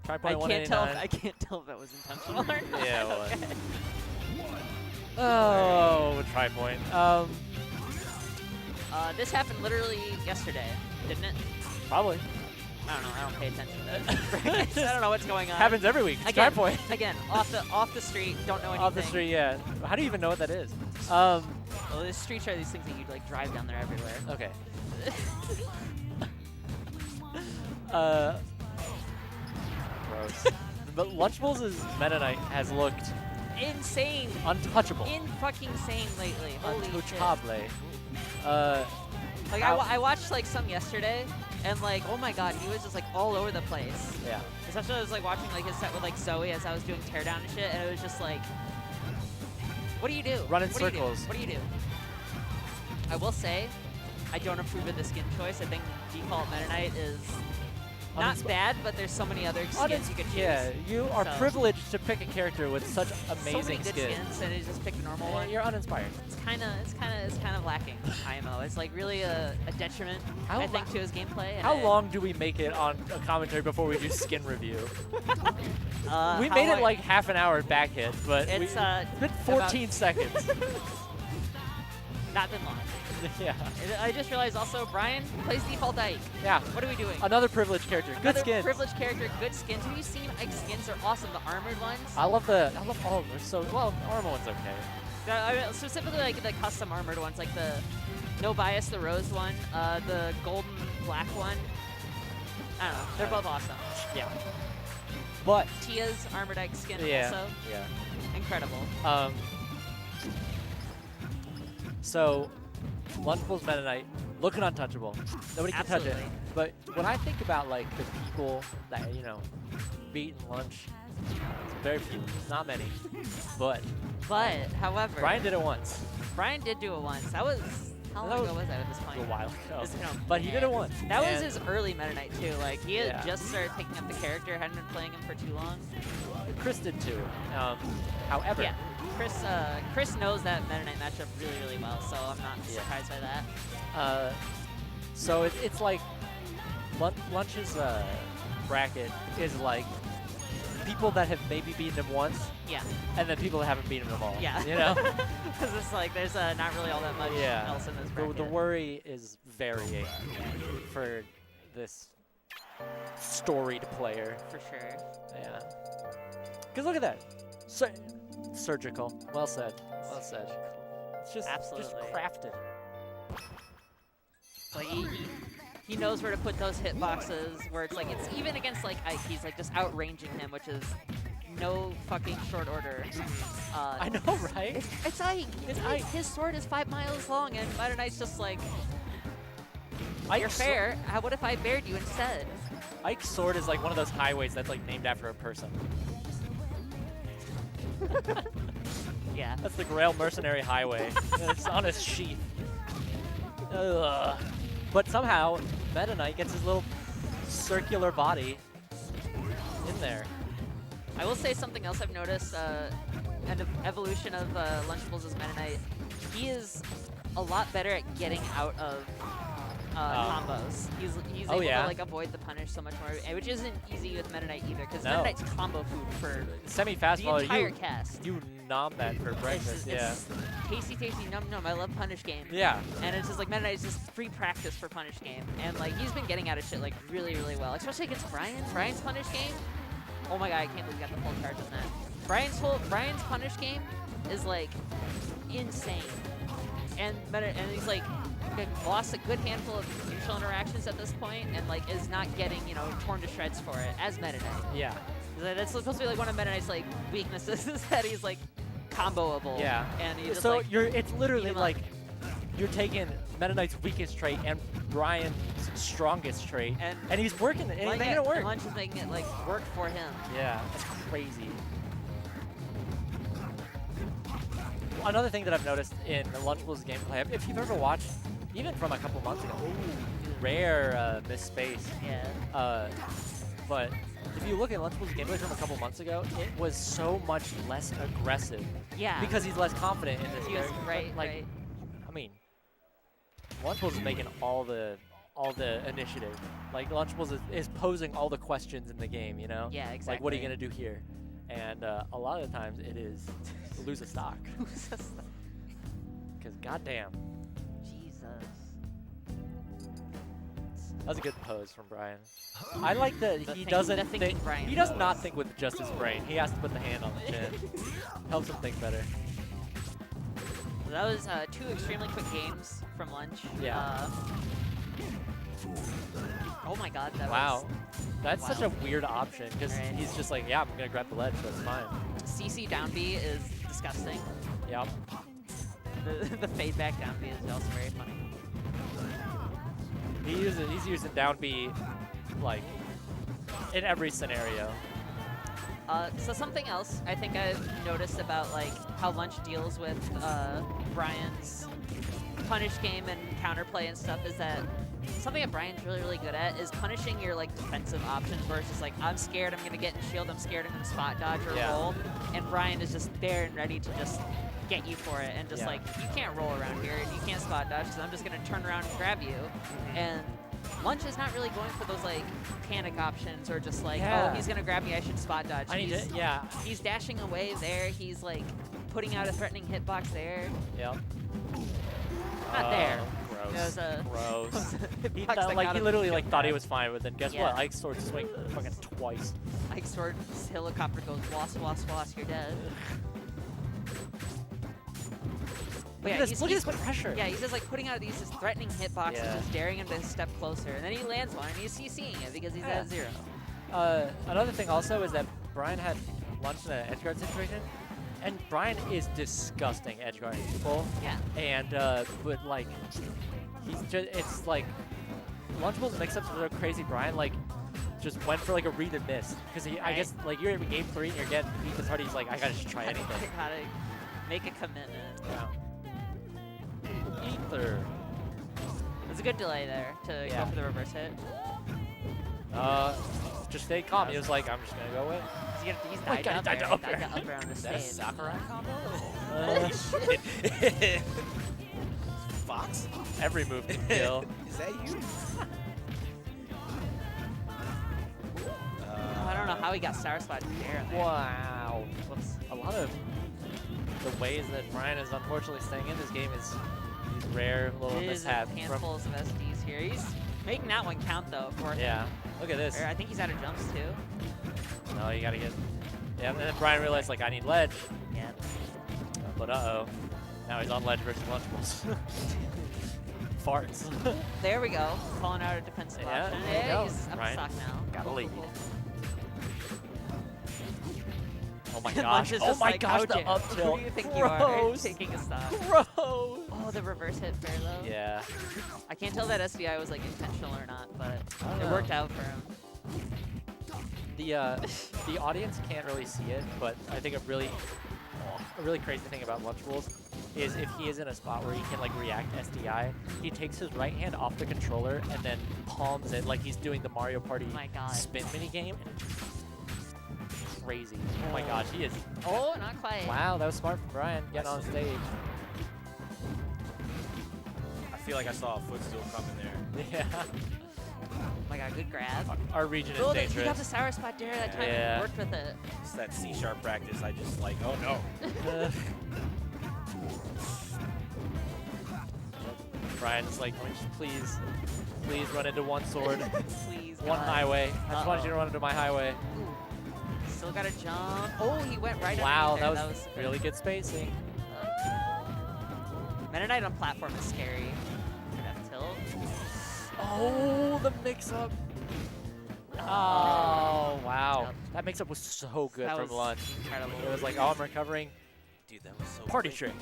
Try point 189. I can't tell if that was intentional or not. Yeah, it was. Okay. Oh, try point. This happened literally yesterday, didn't it? Probably. I don't know. I don't pay attention to I don't know what's going on. Happens every week. It's Again, try point. again, off the street, don't know anything. Off the street, yeah. How do you even know what that is? Well, the streets are these things that you like drive down there everywhere. Okay. Gross. But Lunchables' Meta Knight has looked Insane. untouchable. Fucking insane lately. Holy shit. Untouchable. Like I watched like some yesterday, and like, oh my god, he was just like all over the place. Yeah. Especially I was like watching like his set with like Zoe as I was doing teardown and shit, and it was just like, what do you do? Run in What do you do? circles. What do you do? I will say, I don't approve of the skin choice. I think default Meta Knight is not bad, but there's so many other skins you could choose. Yeah, you are So- privileged to pick a character with such So many amazing good skins, and you just pick a normal Yeah, one. you're uninspired. It's kind of lacking. IMO. It's like really a detriment, How I think, to his gameplay. and How I- long do we make it on a commentary before we do skin review? We how made it long- like half an hour back hit, but It's it's been 14 seconds. not been long. Yeah. I just realized also Brian plays default Ike. Yeah. What are we doing? Another privileged character. Good Another skins. privileged character, good skins. Have you seen Ike's skins? Are awesome. The armored ones. I love all of them. They're so well. Armor one's okay. I mean, specifically like the custom armored ones, like the no bias, the rose one, the golden black one. I don't know. They're both awesome. Yeah. But Tia's armored Ike skin yeah. also Yeah. incredible. So, Lunchables Meta Knight, looking untouchable. Nobody can touch it. Absolutely. But when I think about like the people that beat in Lunch, it's very few, not many. But However, Brian did it once. Brian did do it once. That was how long ago was that at this It point? was a while ago. Just, But he did it once. That was And his early Meta Knight too. Like he had Yeah. just started picking up the character, hadn't been playing him for too long. Chris did too. However, Yeah, Chris knows that Meta Knight matchup really, really well, so I'm not surprised by that. so it's like Lunch's bracket is like people that have maybe beaten him once, Yeah, and then people that haven't beaten him at all. yeah. You know? Because it's like there's not really all that much Yeah. else in this The bracket. worry is varying for this storied player. For sure. Yeah. Because look at that. Surgical. Well said. Well said. It's just Absolutely. crafted. Like he knows where to put those hitboxes, where it's like, it's even against like Ike, he's like just outranging him, which is no fucking short order. I know, right? It's Ike. It's Ike. His sword is 5 miles long, and Meta Knight's just like, you're Ike's fair. What if I bared you instead? Ike's sword is like one of those highways that's like named after a person. Yeah. That's the Grail Mercenary Highway. It's on his sheath. Ugh. But somehow, Meta Knight gets his little circular body in there. I will say something else I've noticed, an evolution of Lunchables as Meta Knight. He is a lot better at getting out of combos. He's able to like avoid the punish so much more, which isn't easy with Meta Knight either, because Meta Knight's combo food for Semi-fast the entire cast. You nom that for breakfast, It's tasty, tasty, num num. I love punish game. Yeah. And it's just like Meta Knight is just free practice for punish game, and like he's been getting out of shit like really, really well, especially against Brian. Brian's punish game. Oh my god, I can't believe he got the full charge on that. Brian's punish game is like insane, and he's like lost a good handful of neutral interactions at this point, and like is not getting torn to shreds for it as Meta Knight. Yeah. That's supposed to be like one of Meta Knight's like weaknesses is that he's like comboable. Yeah. And he just so like it's literally beat him like up. you're taking Meta Knight's weakest trait and Brian's strongest trait, and he's working it, and he's making it work. And Lunch is making it like work for him. Yeah, that's crazy. Another thing that I've noticed in Lunchables gameplay, if you've ever watched, even from a couple months ago, rare miss space. Yeah. But if you look at Lunchables gameplay from a couple months ago, it was so much less aggressive. Yeah. Because he's less confident in this He was character. right. Like, right. I mean, Lunchables is making all the all the initiative. Like Lunchables is posing all the questions in the game, you know? Yeah, exactly. Like, what are you gonna do here? And a lot of the times it is lose a stock. Because goddamn, Jesus. that was a good pose from Brian. I like that he The doesn't thinking think. Brian He does pose. not think with just his brain. He has to put the hand on the chin. Helps him think better. So that was 2 extremely quick games from Lunch. Yeah. Oh my god, that Wow. That's such Wow. a weird option because Right. he's just like, yeah, I'm gonna grab the ledge. That's fine. was... CC down B is disgusting. Yep. The fade back down B is also very funny. He's using down B like in every scenario. So something else I think I've noticed about like how Lunch deals with Brian's punish game and counterplay and stuff is that something that Brian's really, really good at is punishing your like defensive options versus like, I'm scared I'm gonna get in shield, I'm scared I'm gonna spot dodge or Yeah. roll. And Brian is just there and ready to just get you for it and just like, you can't roll around here and you can't spot dodge because I'm just gonna turn around and grab you. And Lunch is not really going for those like panic options or just like, Yeah. oh, he's gonna grab me, I should spot dodge. I need He's- to, yeah. He's dashing away there. He's like putting out a threatening hitbox there. Yep. Not there. Gross. It was a Gross. He, hitbox that like got he him literally shield like thought he grab. was fine, but then guess Yeah. what? Ike sword swing fucking twice. Ike Sword's helicopter goes wasp, wasp, wasp, you're dead. But Look at this, look at this pressure. Yeah, he's just like putting out these just threatening hitboxes, Yeah. just daring him to step closer. And then he lands one and he's CCing it because he's Yeah. at 0. Another thing also is that Brian had Lunch in an edge guard situation, and Brian is disgusting edge guarding people. Yeah. And but like he's just it's like Lunchables mix-ups with a crazy Brian like just went for like a read and miss because I Right. guess like you're in game 3 and you're getting beat this hard. He's like, I gotta just try anything. Gotta make a commitment. Yeah. Ether. There's a good delay there to Yeah. go for the reverse hit. Just stay calm. He was like, I'm just gonna go away. He's my died God, up he died there. up Died there. up around the Is that a stage. Sakurai combo? Uh, Shit. Fox? every move can kill. Is that you? I don't know how he got Sour Spot there. Wow. A lot of the ways that Brian is unfortunately staying in this game is these rare little It is mishaps from. handfuls of SDs here. He's making that one count though for him. Yeah. Look at this. Or I think he's out of jumps too. No, you gotta get. Yeah, and then Brian realized like I need ledge, Yeah. but now he's on ledge versus Lunchables. Farts. There we go. Calling out a defensive Yeah, option. there you Yeah, go. he's up to Brian stock now. got a lead. Cool. Oh my Lunch gosh. is Oh just my like, gosh, oh, the Jim, up Who tilt. do you think you are? Gross. Taking a stop. Gross. Oh, the reverse hit fair though. Yeah. I can't tell that SDI was like intentional or not, but I don't it know. worked out for him. The audience can't really see it, but I think a really crazy thing about Lunchables is if he is in a spot where he can like react SDI, he takes his right hand off the controller and then palms it like he's doing the Mario Party Oh my God. spin mini game. Crazy. Oh my gosh, he is. Oh, not quite. Wow, that was smart from Brian getting on stage. I feel like I saw a footstool coming there. Yeah. Oh my God, good grab. Our region is Oh, he got dangerous. the Sour Spot there that time Yeah. and worked with it. It's that C-sharp practice. I just like, oh no. Brian's like, please run into one sword, Please, one God. highway. I just want you to Uh-oh. run into my highway. Ooh. Still got to jump. Oh, he went right Wow, underneath that there. was really good spacing. Meta Knight on platform is scary. F tilt. Oh, the mix-up. Oh, wow. That mix-up was so good That from was Lunch. incredible. It was like, oh, I'm recovering. Dude, that was so Party quick. trick.